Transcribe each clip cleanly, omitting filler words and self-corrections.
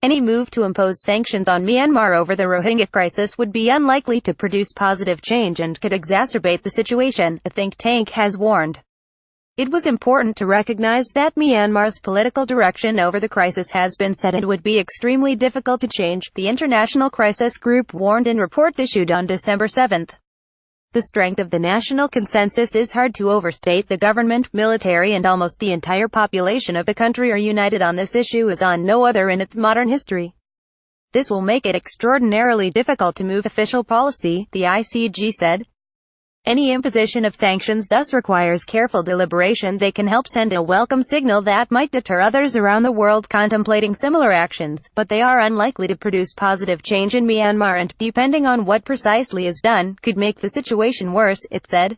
Any move to impose sanctions on Myanmar over the Rohingya crisis would be unlikely to produce positive change and could exacerbate the situation, a think tank has warned. It was important to recognize that Myanmar's political direction over the crisis has been set and would be extremely difficult to change, the International Crisis Group warned in a report issued on December 7. The strength of the national consensus is hard to overstate. The government, military and almost the entire population of the country are united on this issue as on no other in its modern history. This will make it extraordinarily difficult to move official policy, the ICG said. Any imposition of sanctions thus requires careful deliberation. They can help send a welcome signal that might deter others around the world contemplating similar actions, but they are unlikely to produce positive change in Myanmar and, depending on what precisely is done, could make the situation worse, it said.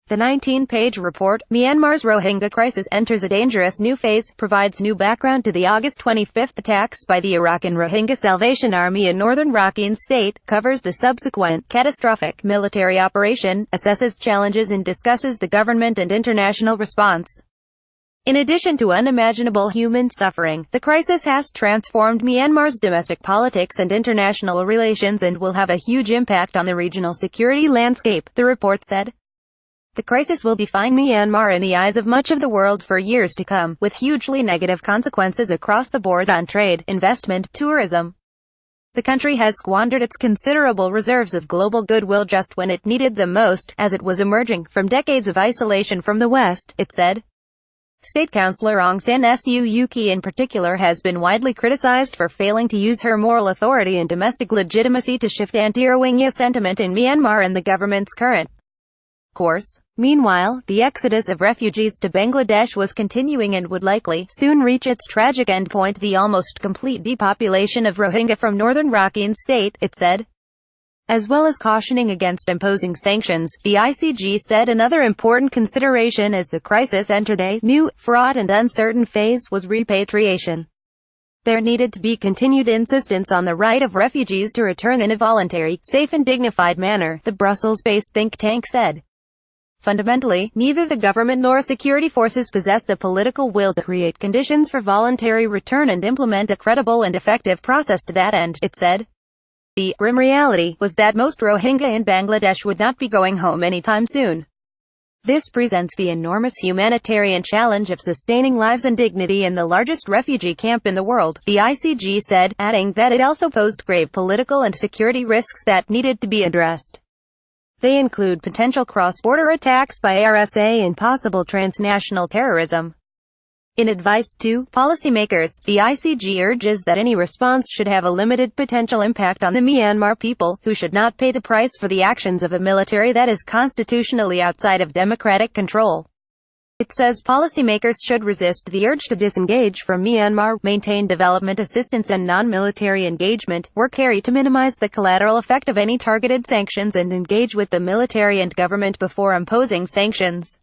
The 19-page report, Myanmar's Rohingya crisis enters a dangerous new phase, provides new background to the August 25 attacks by the Arakan Rohingya Salvation Army in northern Rakhine state, covers the subsequent, catastrophic, military operation, assesses challenges and discusses the government and international response. In addition to unimaginable human suffering, the crisis has transformed Myanmar's domestic politics and international relations and will have a huge impact on the regional security landscape, the report said. The crisis will define Myanmar in the eyes of much of the world for years to come, with hugely negative consequences across the board on trade, investment, tourism. The country has squandered its considerable reserves of global goodwill just when it needed them most, as it was emerging from decades of isolation from the West, it said. State Councillor Aung San Suu Kyi in particular has been widely criticized for failing to use her moral authority and domestic legitimacy to shift anti-Rohingya sentiment in Myanmar and the government's current course. Meanwhile, the exodus of refugees to Bangladesh was continuing and would likely soon reach its tragic endpoint, the almost complete depopulation of Rohingya from northern Rakhine state, it said. As well as cautioning against imposing sanctions, the ICG said another important consideration as the crisis entered a new, fraught and uncertain phase was repatriation. There needed to be continued insistence on the right of refugees to return in a voluntary, safe and dignified manner, the Brussels-based think tank said. Fundamentally, neither the government nor security forces possess the political will to create conditions for voluntary return and implement a credible and effective process to that end, it said. The grim reality was that most Rohingya in Bangladesh would not be going home anytime soon. This presents the enormous humanitarian challenge of sustaining lives and dignity in the largest refugee camp in the world, the ICG said, adding that it also posed grave political and security risks that needed to be addressed. They include potential cross-border attacks by RSA and possible transnational terrorism. In advice to policymakers, the ICG urges that any response should have a limited potential impact on the Myanmar people, who should not pay the price for the actions of a military that is constitutionally outside of democratic control. It says policymakers should resist the urge to disengage from Myanmar, maintain development assistance and non-military engagement, work carry to minimize the collateral effect of any targeted sanctions and engage with the military and government before imposing sanctions.